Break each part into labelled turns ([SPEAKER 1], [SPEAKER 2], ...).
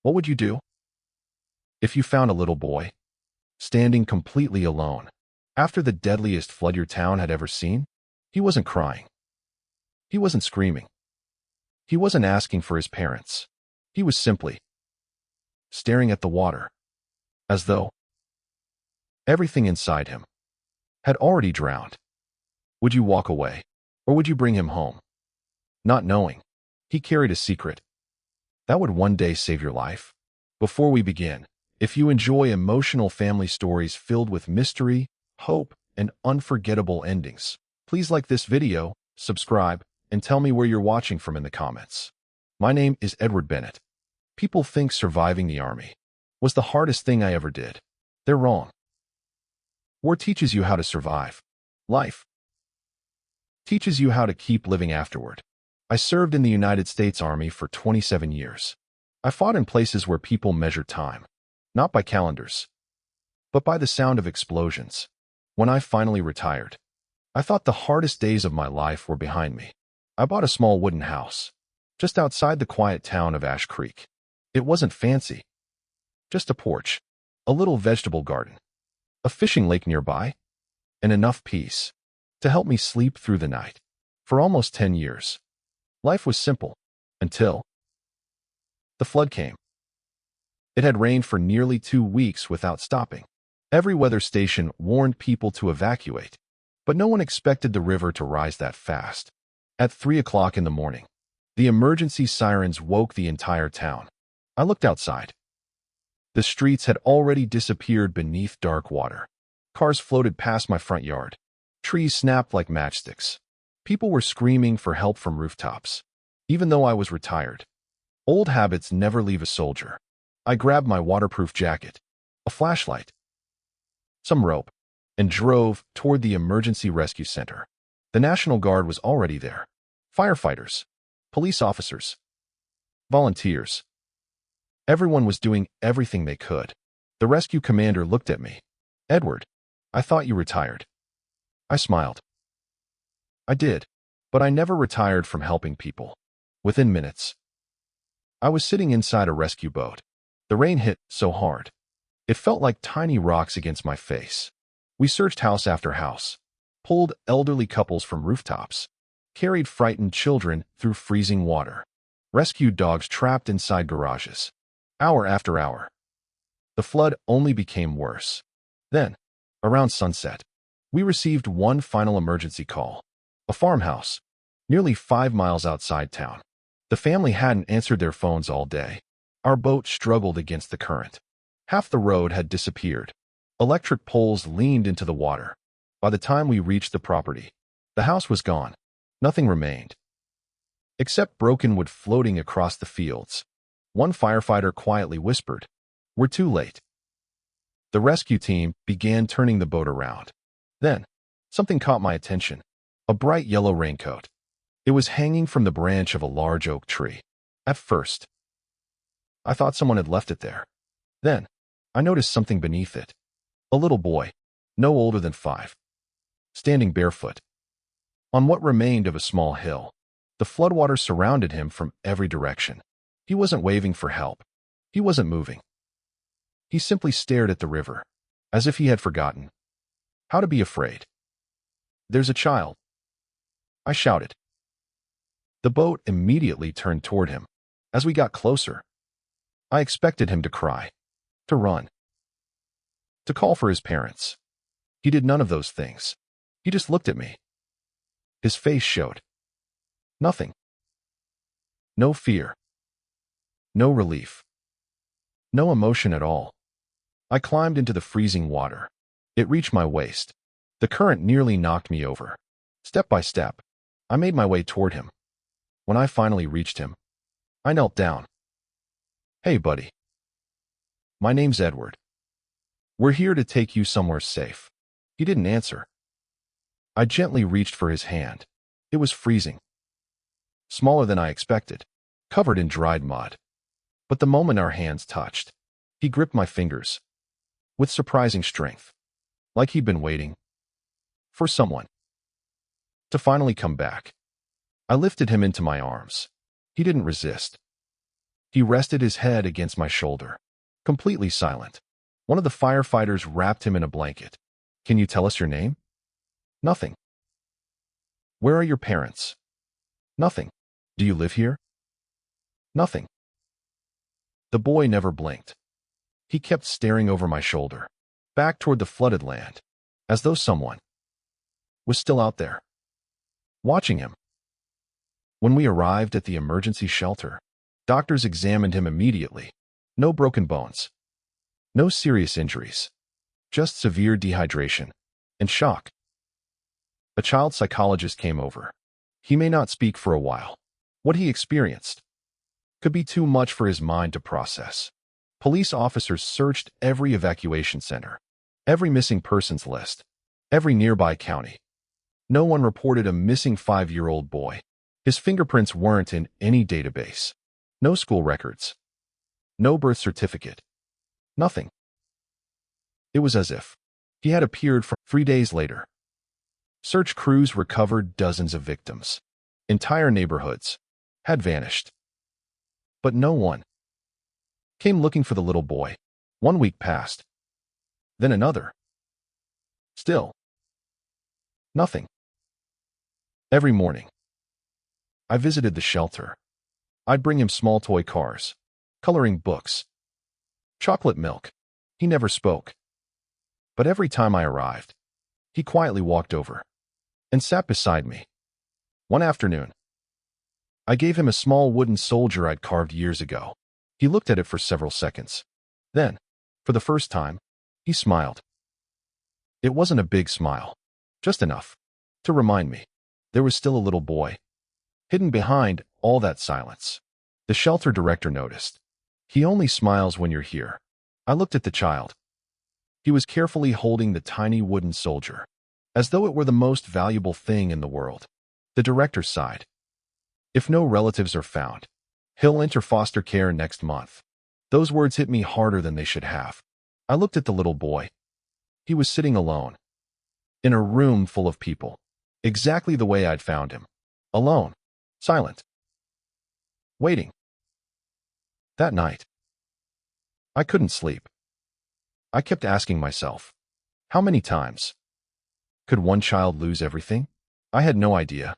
[SPEAKER 1] What would you do if you found a little boy standing completely alone after the deadliest flood your town had ever seen? He wasn't crying. He wasn't screaming. He wasn't asking for his parents. He was simply staring at the water, as though everything inside him had already drowned. Would you walk away, or would you bring him home, not knowing he carried a secret that would one day save your life? Before we begin, if you enjoy emotional family stories filled with mystery, hope, and unforgettable endings, please like this video, subscribe, and tell me where you're watching from in the comments. My name is Edward Bennett. People think surviving the army was the hardest thing I ever did. They're wrong. War teaches you how to survive. Life teaches you how to keep living afterward. I served in the United States Army for 27 years. I fought in places where people measure time, not by calendars, but by the sound of explosions. When I finally retired, I thought the hardest days of my life were behind me. I bought a small wooden house just outside the quiet town of Ash Creek. It wasn't fancy, just a porch, a little vegetable garden, a fishing lake nearby, and enough peace to help me sleep through the night. For almost 10 years, life was simple until the flood came. It had rained for nearly 2 weeks without stopping. Every weather station warned people to evacuate, but no one expected the river to rise that fast. At 3 o'clock in the morning, the emergency sirens woke the entire town. I looked outside. The streets had already disappeared beneath dark water. Cars floated past my front yard. Trees snapped like matchsticks. People were screaming for help from rooftops. Even though I was retired, old habits never leave a soldier. I grabbed my waterproof jacket, a flashlight, some rope, and drove toward the emergency rescue center. The National Guard was already there. Firefighters, police officers, volunteers. Everyone was doing everything they could. The rescue commander looked at me. "Edward, I thought you retired." I smiled. I did, but I never retired from helping people. Within minutes, I was sitting inside a rescue boat. The rain hit so hard, it felt like tiny rocks against my face. We searched house after house, pulled elderly couples from rooftops, carried frightened children through freezing water, rescued dogs trapped inside garages. Hour after hour, the flood only became worse. Then, around sunset, we received one final emergency call. A farmhouse, nearly 5 miles outside town. The family hadn't answered their phones all day. Our boat struggled against the current. Half the road had disappeared. Electric poles leaned into the water. By the time we reached the property, the house was gone. Nothing remained, except broken wood floating across the fields. One firefighter quietly whispered, "We're too late." The rescue team began turning the boat around. Then, something caught my attention. A bright yellow raincoat. It was hanging from the branch of a large oak tree. At first, I thought someone had left it there. Then, I noticed something beneath it. A little boy, no older than 5, standing barefoot on what remained of a small hill. The floodwaters surrounded him from every direction. He wasn't waving for help. He wasn't moving. He simply stared at the river, as if he had forgotten how to be afraid. "There's a child," I shouted. The boat immediately turned toward him. As we got closer, I expected him to cry, to run, to call for his parents. He did none of those things. He just looked at me. His face showed nothing. No fear. No relief. No emotion at all. I climbed into the freezing water. It reached my waist. The current nearly knocked me over. Step by step, I made my way toward him. When I finally reached him, I knelt down. "Hey, buddy. My name's Edward. We're here to take you somewhere safe." He didn't answer. I gently reached for his hand. It was freezing. Smaller than I expected, covered in dried mud. But the moment our hands touched, he gripped my fingers with surprising strength, like he'd been waiting for someone to finally come back. I lifted him into my arms. He didn't resist. He rested his head against my shoulder, completely silent. One of the firefighters wrapped him in a blanket. Can you tell us your name? Nothing. Where are your parents? Nothing. Do you live here? Nothing. The boy never blinked. He kept staring over my shoulder, back toward the flooded land, as though someone was still out there, watching him. When we arrived at the emergency shelter, doctors examined him immediately. No broken bones, no serious injuries, just severe dehydration and shock. A child psychologist came over. He may not speak for a while. What he experienced could be too much for his mind to process. Police officers searched every evacuation center, every missing persons list, every nearby county. No one reported a missing 5-year-old boy. His fingerprints weren't in any database. No school records. No birth certificate. Nothing. It was as if he had appeared from 3 days later. Search crews recovered dozens of victims. Entire neighborhoods had vanished. But no one came looking for the little boy. 1 week passed. Then another. Still nothing. Every morning, I visited the shelter. I'd bring him small toy cars, coloring books, chocolate milk. He never spoke. But every time I arrived, he quietly walked over and sat beside me. One afternoon, I gave him a small wooden soldier I'd carved years ago. He looked at it for several seconds. Then, for the first time, he smiled. It wasn't a big smile, just enough to remind me there was still a little boy hidden behind all that silence. The shelter director noticed. He only smiles when you're here. I looked at the child. He was carefully holding the tiny wooden soldier, as though it were the most valuable thing in the world. The director sighed. If no relatives are found, he'll enter foster care next month. Those words hit me harder than they should have. I looked at the little boy. He was sitting alone, in a room full of people, exactly the way I'd found him. Alone, silent, waiting. That night, I couldn't sleep. I kept asking myself, how many times could one child lose everything? I had no idea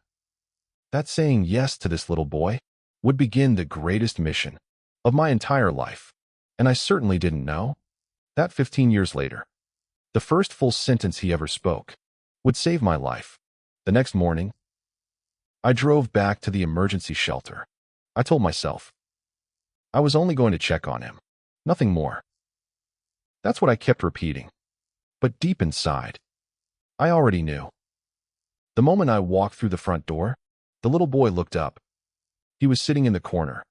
[SPEAKER 1] that saying yes to this little boy would begin the greatest mission of my entire life. And I certainly didn't know that 15 years later, the first full sentence he ever spoke would save my life. The next morning, I drove back to the emergency shelter. I told myself I was only going to check on him, nothing more. That's what I kept repeating. But deep inside, I already knew. The moment I walked through the front door, the little boy looked up. He was sitting in the corner,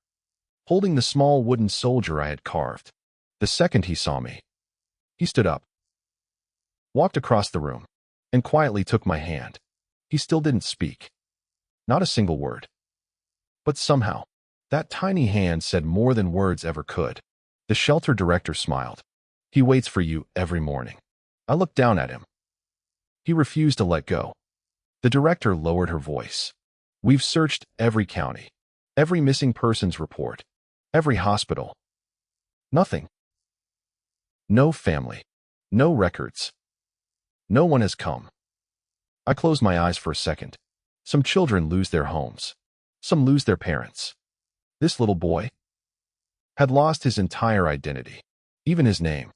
[SPEAKER 1] holding the small wooden soldier I had carved. The second he saw me, he stood up, walked across the room, and quietly took my hand. He still didn't speak. Not a single word. But somehow, that tiny hand said more than words ever could. The shelter director smiled. He waits for you every morning. I looked down at him. He refused to let go. The director lowered her voice. We've searched every county, every missing persons report, every hospital. Nothing. No family. No records. No one has come. I closed my eyes for a second. Some children lose their homes. Some lose their parents. This little boy had lost his entire identity, even his name.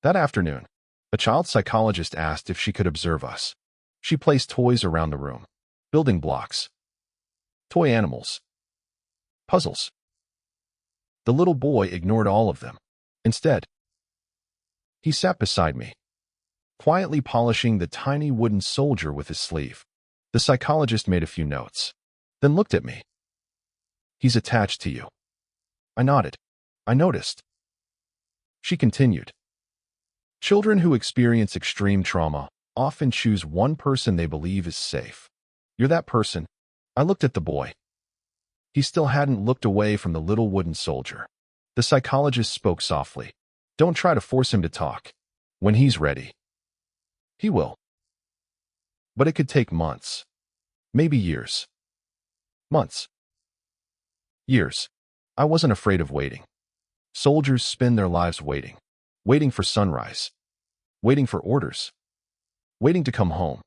[SPEAKER 1] That afternoon, a child psychologist asked if she could observe us. She placed toys around the room, building blocks, toy animals, puzzles. The little boy ignored all of them. Instead, he sat beside me, quietly polishing the tiny wooden soldier with his sleeve. The psychologist made a few notes, then looked at me. He's attached to you. I nodded. I noticed. She continued. Children who experience extreme trauma often choose one person they believe is safe. You're that person. I looked at the boy. He still hadn't looked away from the little wooden soldier. The psychologist spoke softly. Don't try to force him to talk. When he's ready, he will. But it could take months, maybe years. Months. Years. I wasn't afraid of waiting. Soldiers spend their lives waiting. Waiting for sunrise. Waiting for orders. Waiting to come home.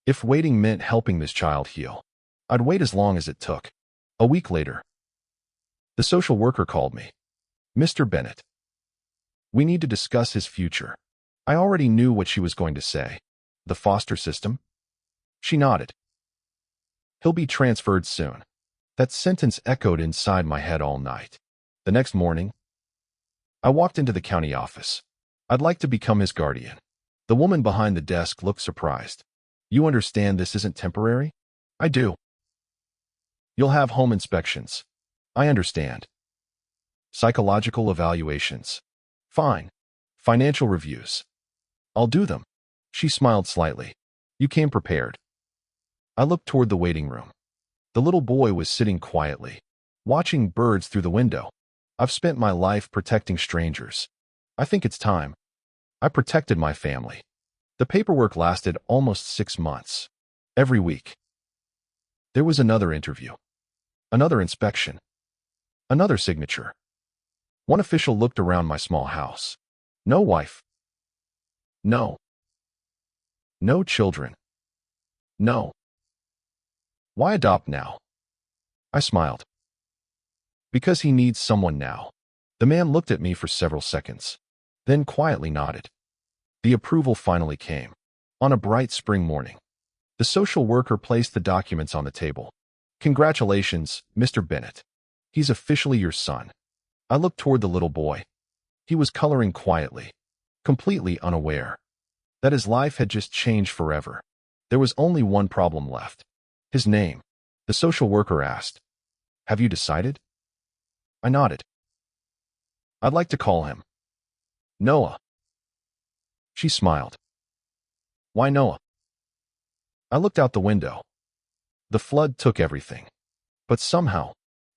[SPEAKER 1] If waiting meant helping this child heal, I'd wait as long as it took. A week later, the social worker called me. Mr. Bennett. We need to discuss his future. I already knew what she was going to say. The foster system? She nodded. He'll be transferred soon. That sentence echoed inside my head all night. The next morning, I walked into the county office. I'd like to become his guardian. The woman behind the desk looked surprised. You understand this isn't temporary? I do. You'll have home inspections. I understand. Psychological evaluations. Fine. Financial reviews. I'll do them. She smiled slightly. You came prepared. I looked toward the waiting room. The little boy was sitting quietly, watching birds through the window. I've spent my life protecting strangers. I think it's time. I protected my family. The paperwork lasted almost 6 months. Every week. There was another interview. Another inspection. Another signature. One official looked around my small house. No wife. No. No children. No. Why adopt now? I smiled. Because he needs someone now. The man looked at me for several seconds, then quietly nodded. The approval finally came. On a bright spring morning, the social worker placed the documents on the table. Congratulations, Mr. Bennett. He's officially your son. I looked toward the little boy. He was coloring quietly, completely unaware that his life had just changed forever. There was only one problem left. His name. The social worker asked. Have you decided? I nodded. I'd like to call him Noah. She smiled. Why Noah? I looked out the window. The flood took everything. But somehow,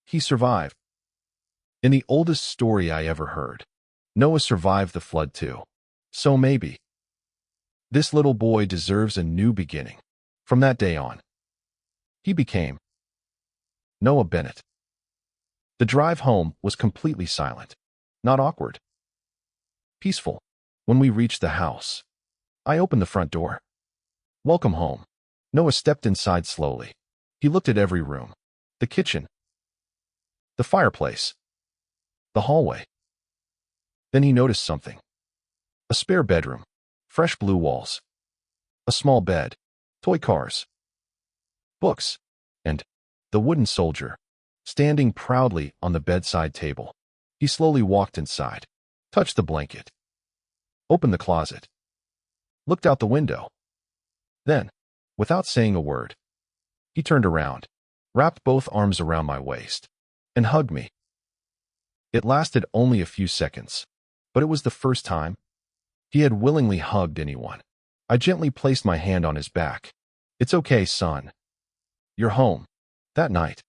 [SPEAKER 1] he survived. In the oldest story I ever heard, Noah survived the flood too. So maybe this little boy deserves a new beginning. From that day on, he became Noah Bennett. The drive home was completely silent, not awkward. Peaceful. When we reached the house, I opened the front door. Welcome home. Noah stepped inside slowly. He looked at every room. The kitchen. The fireplace. The hallway. Then he noticed something. A spare bedroom. Fresh blue walls. A small bed. Toy cars. Books. And the wooden soldier, standing proudly on the bedside table. He slowly walked inside, touched the blanket, opened the closet, looked out the window. Then, without saying a word, he turned around, wrapped both arms around my waist, and hugged me. It lasted only a few seconds, but it was the first time he had willingly hugged anyone. I gently placed my hand on his back. It's okay, son. You're home. That night,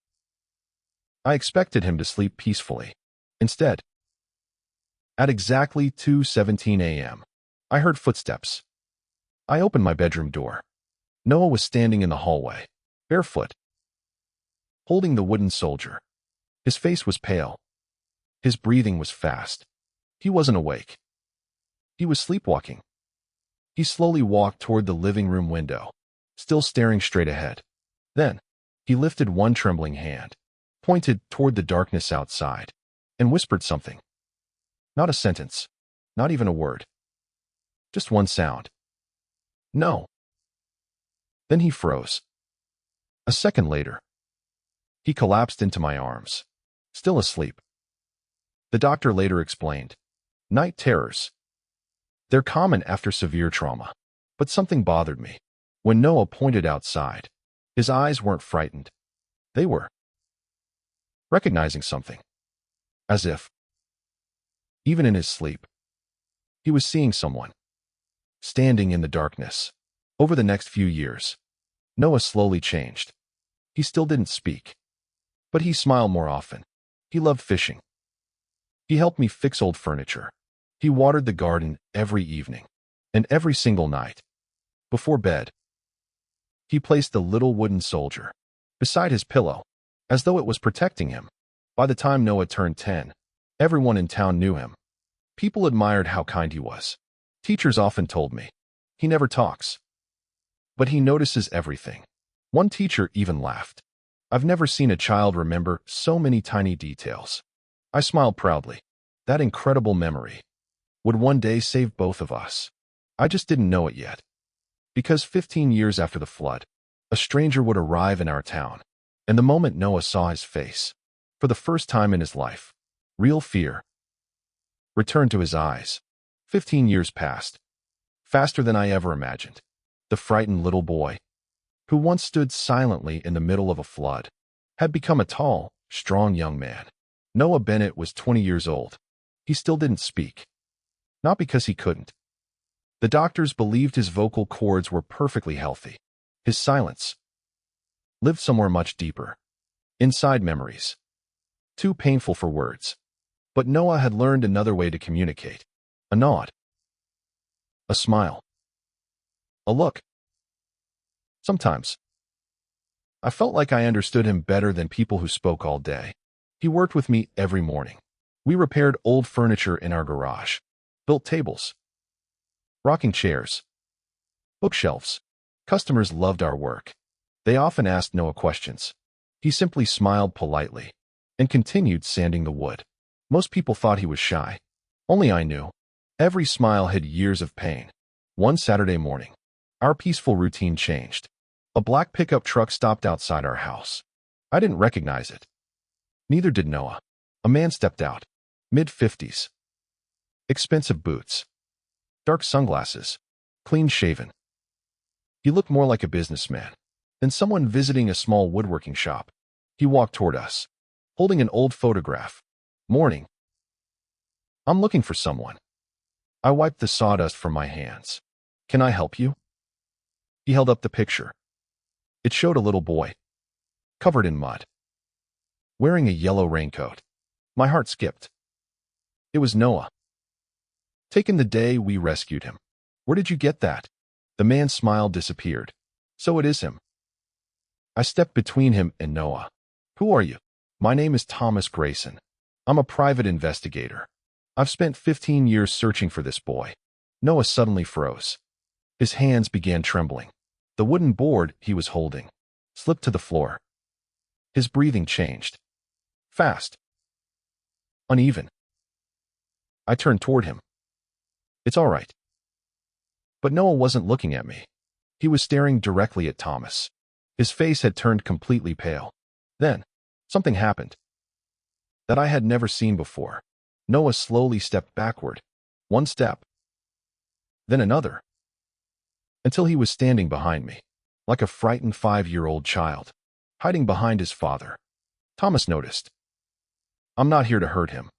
[SPEAKER 1] I expected him to sleep peacefully. Instead, at exactly 2:17 a.m., I heard footsteps. I opened my bedroom door. Noah was standing in the hallway, barefoot, holding the wooden soldier. His face was pale. His breathing was fast. He wasn't awake. He was sleepwalking. He slowly walked toward the living room window, still staring straight ahead. Then, he lifted one trembling hand, pointed toward the darkness outside, and whispered something. Not a sentence, not even a word. Just one sound. No. Then he froze. A second later, he collapsed into my arms, still asleep. The doctor later explained, night terrors. They're common after severe trauma, but something bothered me. When Noah pointed outside, his eyes weren't frightened. They were recognizing something. As if, even in his sleep, he was seeing someone standing in the darkness. Over the next few years, Noah slowly changed. He still didn't speak, but he smiled more often. He loved fishing. He helped me fix old furniture. He watered the garden every evening, and every single night. Before bed, he placed the little wooden soldier beside his pillow, as though it was protecting him. By the time Noah turned 10, everyone in town knew him. People admired how kind he was. Teachers often told me, "He never talks, but he notices everything." One teacher even laughed. "I've never seen a child remember so many tiny details." I smiled proudly. That incredible memory would one day save both of us. I just didn't know it yet. Because 15 years after the flood, a stranger would arrive in our town, and the moment Noah saw his face, for the first time in his life, real fear returned to his eyes. 15 years passed, faster than I ever imagined. The frightened little boy, who once stood silently in the middle of a flood, had become a tall, strong young man. Noah Bennett was 20 years old. He still didn't speak. Not because he couldn't. The doctors believed his vocal cords were perfectly healthy. His silence lived somewhere much deeper, inside memories, too painful for words. But Noah had learned another way to communicate. A nod, a smile, a look. Sometimes I felt like I understood him better than people who spoke all day. He worked with me every morning. We repaired old furniture in our garage, built tables, rocking chairs, bookshelves. Customers loved our work. They often asked Noah questions. He simply smiled politely and continued sanding the wood. Most people thought he was shy. Only I knew. Every smile hid years of pain. One Saturday morning, our peaceful routine changed. A black pickup truck stopped outside our house. I didn't recognize it. Neither did Noah. A man stepped out, mid-50s. Expensive boots, dark sunglasses, clean-shaven. He looked more like a businessman than someone visiting a small woodworking shop. He walked toward us, holding an old photograph. "Morning. I'm looking for someone." I wiped the sawdust from my hands. "Can I help you?" He held up the picture. It showed a little boy, covered in mud, wearing a yellow raincoat. My heart skipped. It was Noah. Taken the day we rescued him. "Where did you get that?" The man's smile disappeared. "So it is him." I stepped between him and Noah. "Who are you?" "My name is Thomas Grayson. I'm a private investigator. I've spent 15 years searching for this boy." Noah suddenly froze. His hands began trembling. The wooden board he was holding slipped to the floor. His breathing changed. Fast. Uneven. I turned toward him. "It's all right." But Noah wasn't looking at me. He was staring directly at Thomas. His face had turned completely pale. Then, something happened that I had never seen before. Noah slowly stepped backward. One step. Then another. Until he was standing behind me, like a frightened 5-year-old child, hiding behind his father. Thomas noticed. "I'm not here to hurt him."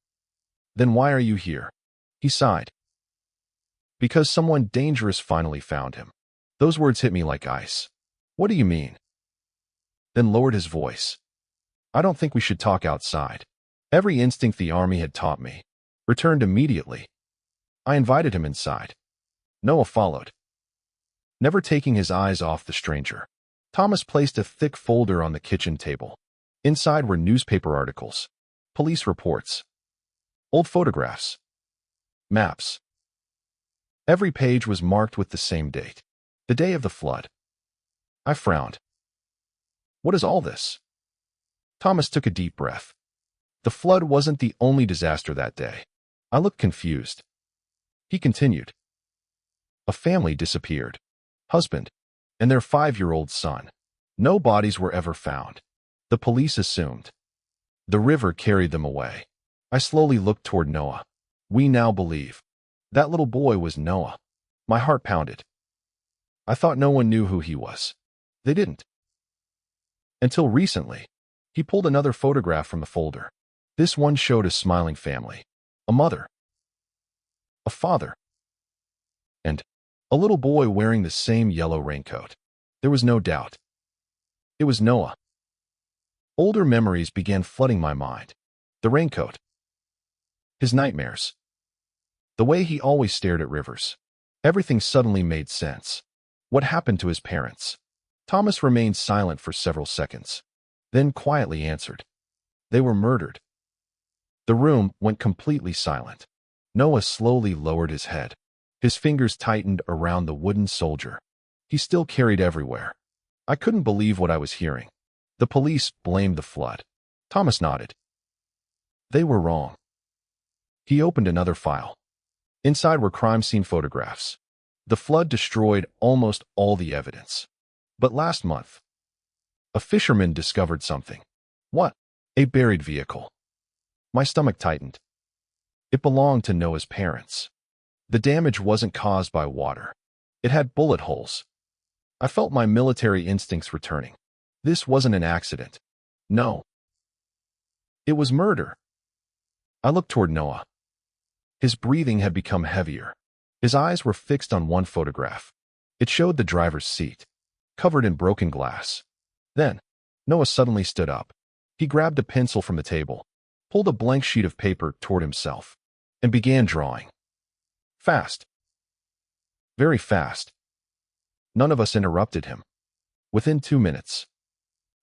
[SPEAKER 1] "Then why are you here?" He sighed. "Because someone dangerous finally found him." Those words hit me like ice. "What do you mean?" Then lowered his voice. "I don't think we should talk outside." Every instinct the army had taught me returned immediately. I invited him inside. Noah followed, never taking his eyes off the stranger. Thomas placed a thick folder on the kitchen table. Inside were newspaper articles, police reports, old photographs, maps. Every page was marked with the same date, the day of the flood. I frowned. "What is all this?" Thomas took a deep breath. The flood wasn't the only disaster that day. I looked confused. He continued. A family disappeared. Husband and their 5-year-old son. No bodies were ever found. The police assumed the river carried them away. I slowly looked toward Noah. We now believe that little boy was Noah. My heart pounded. I thought no one knew who he was. They didn't. Until recently, he pulled another photograph from the folder. This one showed a smiling family, a mother, a father, and a little boy wearing the same yellow raincoat. There was no doubt. It was Noah. Older memories began flooding my mind. The raincoat, his nightmares, the way he always stared at rivers. Everything suddenly made sense. What happened to his parents? Thomas remained silent for several seconds, then quietly answered. They were murdered. The room went completely silent. Noah slowly lowered his head. His fingers tightened around the wooden soldier he still carried everywhere. I couldn't believe what I was hearing. The police blamed the flood. Thomas nodded. They were wrong. He opened another file. Inside were crime scene photographs. The flood destroyed almost all the evidence. But last month, a fisherman discovered something. What? A buried vehicle. My stomach tightened. It belonged to Noah's parents. The damage wasn't caused by water. It had bullet holes. I felt my military instincts returning. This wasn't an accident. No. It was murder. I looked toward Noah. His breathing had become heavier. His eyes were fixed on one photograph. It showed the driver's seat, covered in broken glass. Then, Noah suddenly stood up. He grabbed a pencil from the table, pulled a blank sheet of paper toward himself, and began drawing. Fast. Very fast. None of us interrupted him. Within 2 minutes,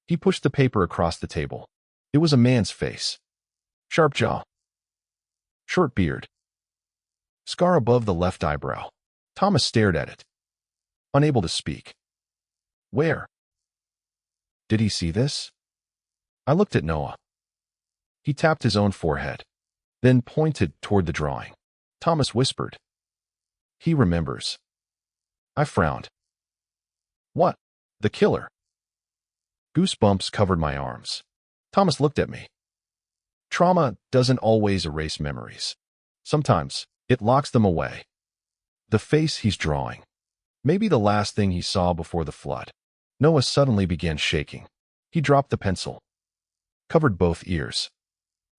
[SPEAKER 1] he pushed the paper across the table. It was a man's face. Sharp jaw. Short beard. Scar above the left eyebrow. Thomas stared at it, unable to speak. Where? Did he see this? I looked at Noah. He tapped his own forehead, then pointed toward the drawing. Thomas whispered. He remembers. I frowned. What? The killer? Goosebumps covered my arms. Thomas looked at me. Trauma doesn't always erase memories. Sometimes, it locks them away. The face he's drawing. Maybe the last thing he saw before the flood. Noah suddenly began shaking. He dropped the pencil, covered both ears,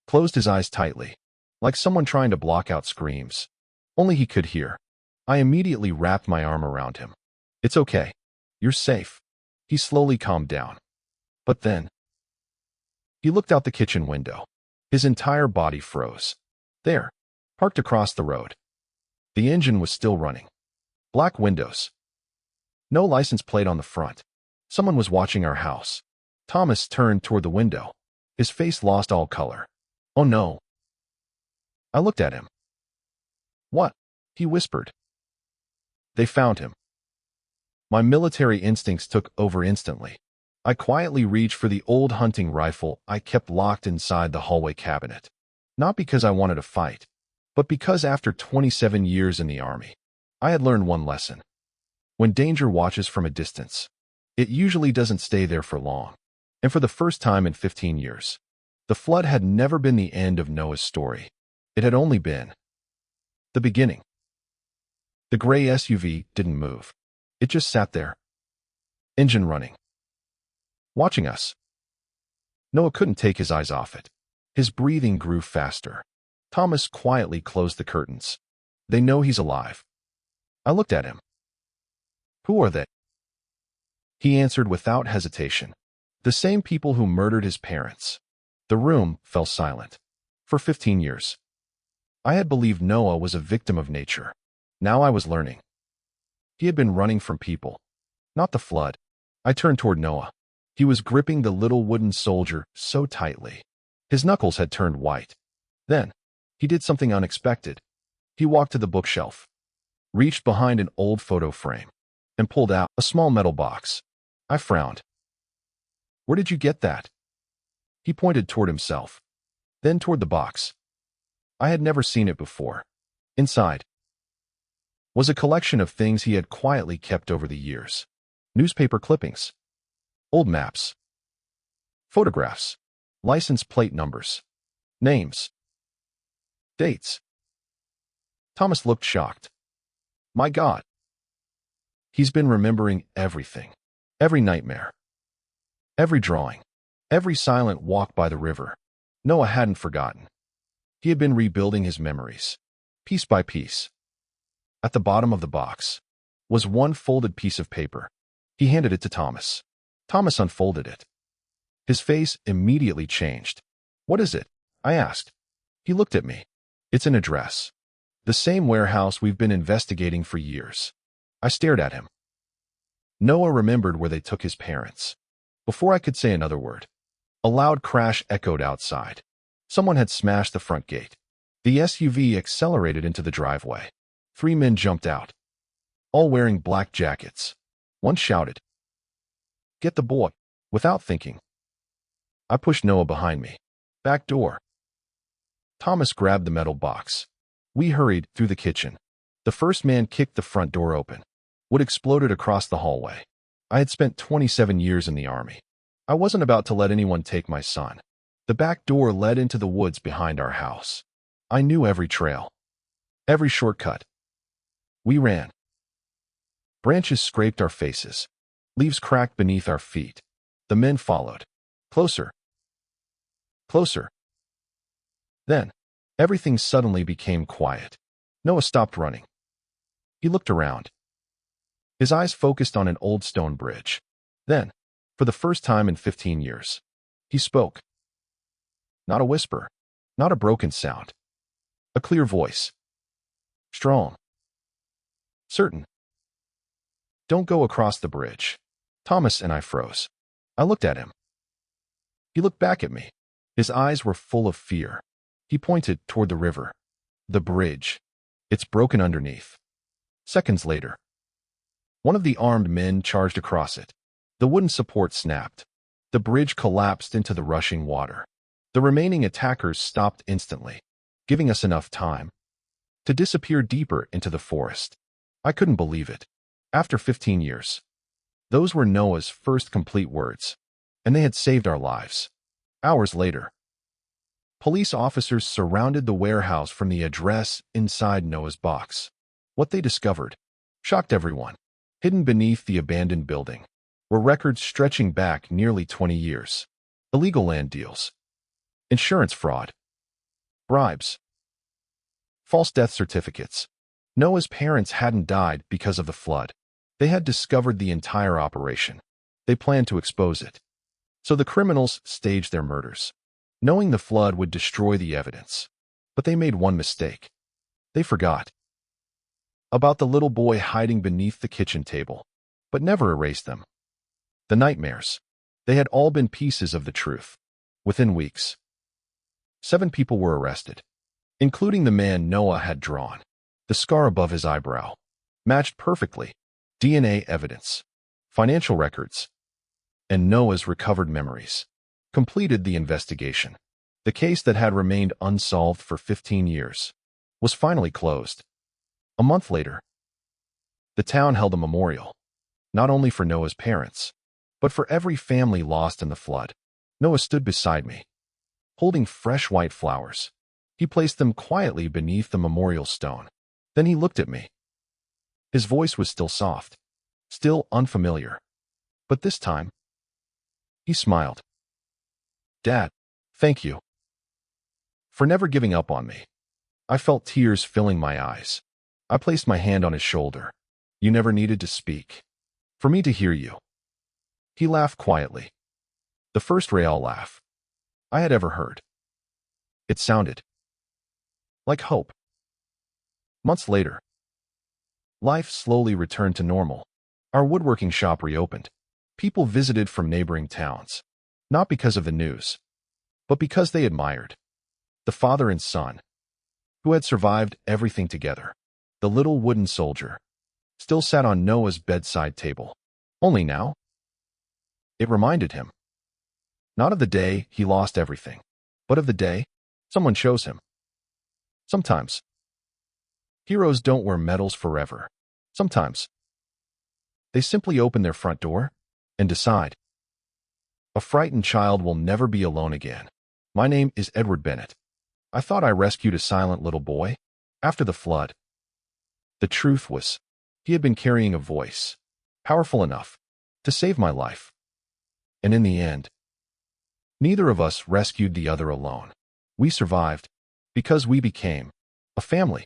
[SPEAKER 1] closed his eyes tightly, like someone trying to block out screams. Only he could hear. I immediately wrapped my arm around him. It's okay. You're safe. He slowly calmed down. But then, he looked out the kitchen window. His entire body froze. There, parked across the road. The engine was still running. Black windows. No license plate on the front. Someone was watching our house. Thomas turned toward the window. His face lost all color. Oh no. I looked at him. What? He whispered. They found him. My military instincts took over instantly. I quietly reached for the old hunting rifle I kept locked inside the hallway cabinet. Not because I wanted to fight, but because after 27 years in the Army, I had learned one lesson. When danger watches from a distance, it usually doesn't stay there for long. And for the first time in 15 years, the flood had never been the end of Noah's story. It had only been the beginning. The gray SUV didn't move. It just sat there, engine running, watching us. Noah couldn't take his eyes off it. His breathing grew faster. Thomas quietly closed the curtains. They know he's alive. I looked at him. Who are they? He answered without hesitation. The same people who murdered his parents. The room fell silent. For 15 years, I had believed Noah was a victim of nature. Now I was learning. He had been running from people, not the flood. I turned toward Noah. He was gripping the little wooden soldier so tightly. His knuckles had turned white. Then, he did something unexpected. He walked to the bookshelf, reached behind an old photo frame, and pulled out a small metal box. I frowned. Where did you get that? He pointed toward himself, then toward the box. I had never seen it before. Inside was a collection of things he had quietly kept over the years. Newspaper clippings, old maps, photographs, license plate numbers, names, dates. Thomas looked shocked. My God. He's been remembering everything. Every nightmare. Every drawing. Every silent walk by the river. Noah hadn't forgotten. He had been rebuilding his memories, piece by piece. At the bottom of the box was one folded piece of paper. He handed it to Thomas. Thomas unfolded it. His face immediately changed. What is it? I asked. He looked at me. It's an address. The same warehouse we've been investigating for years. I stared at him. Noah remembered where they took his parents. Before I could say another word, a loud crash echoed outside. Someone had smashed the front gate. The SUV accelerated into the driveway. 3 men jumped out, all wearing black jackets. One shouted, "Get the boy!" Without thinking, I pushed Noah behind me. Back door. Thomas grabbed the metal box. We hurried through the kitchen. The first man kicked the front door open. Wood exploded across the hallway. I had spent 27 years in the army. I wasn't about to let anyone take my son. The back door led into the woods behind our house. I knew every trail, every shortcut. We ran. Branches scraped our faces. Leaves cracked beneath our feet. The men followed. Closer. Closer. Then, everything suddenly became quiet. Noah stopped running. He looked around. His eyes focused on an old stone bridge. Then, for the first time in 15 years, he spoke. Not a whisper, not a broken sound. A clear voice. Strong. Certain. Don't go across the bridge. Thomas and I froze. I looked at him. He looked back at me. His eyes were full of fear. He pointed toward the river. The bridge. It's broken underneath. Seconds later, one of the armed men charged across it. The wooden support snapped. The bridge collapsed into the rushing water. The remaining attackers stopped instantly, giving us enough time to disappear deeper into the forest. I couldn't believe it. After 15 years, those were Noah's first complete words, and they had saved our lives. Hours later, police officers surrounded the warehouse from the address inside Noah's box. What they discovered shocked everyone. Hidden beneath the abandoned building were records stretching back nearly 20 years. Illegal land deals, insurance fraud, bribes, false death certificates. Noah's parents hadn't died because of the flood. They had discovered the entire operation. They planned to expose it. So the criminals staged their murders, knowing the flood would destroy the evidence. But they made one mistake. They forgot about the little boy hiding beneath the kitchen table, but never erased them. The nightmares. They had all been pieces of the truth. Within weeks, 7 people were arrested, including the man Noah had drawn. The scar above his eyebrow matched perfectly. DNA evidence, financial records, and Noah's recovered memories completed the investigation. The case that had remained unsolved for 15 years was finally closed. A month later, the town held a memorial, not only for Noah's parents, but for every family lost in the flood. Noah stood beside me, holding fresh white flowers. He placed them quietly beneath the memorial stone. Then he looked at me. His voice was still soft, still unfamiliar. But this time, he smiled. "Dad, thank you for never giving up on me." I felt tears filling my eyes. I placed my hand on his shoulder. "You never needed to speak for me to hear you." He laughed quietly. The first real laugh I had ever heard. It sounded like hope. Months later, life slowly returned to normal. Our woodworking shop reopened. People visited from neighboring towns, not because of the news, but because they admired the father and son who had survived everything together. The little wooden soldier still sat on Noah's bedside table. Only now, it reminded him not of the day he lost everything, but of the day someone chose him. Sometimes, heroes don't wear medals forever. Sometimes, they simply open their front door and decide, a frightened child will never be alone again. My name is Edward Bennett. I thought I rescued a silent little boy after the flood. The truth was, he had been carrying a voice, powerful enough to save my life. And in the end, neither of us rescued the other alone. We survived because we became a family.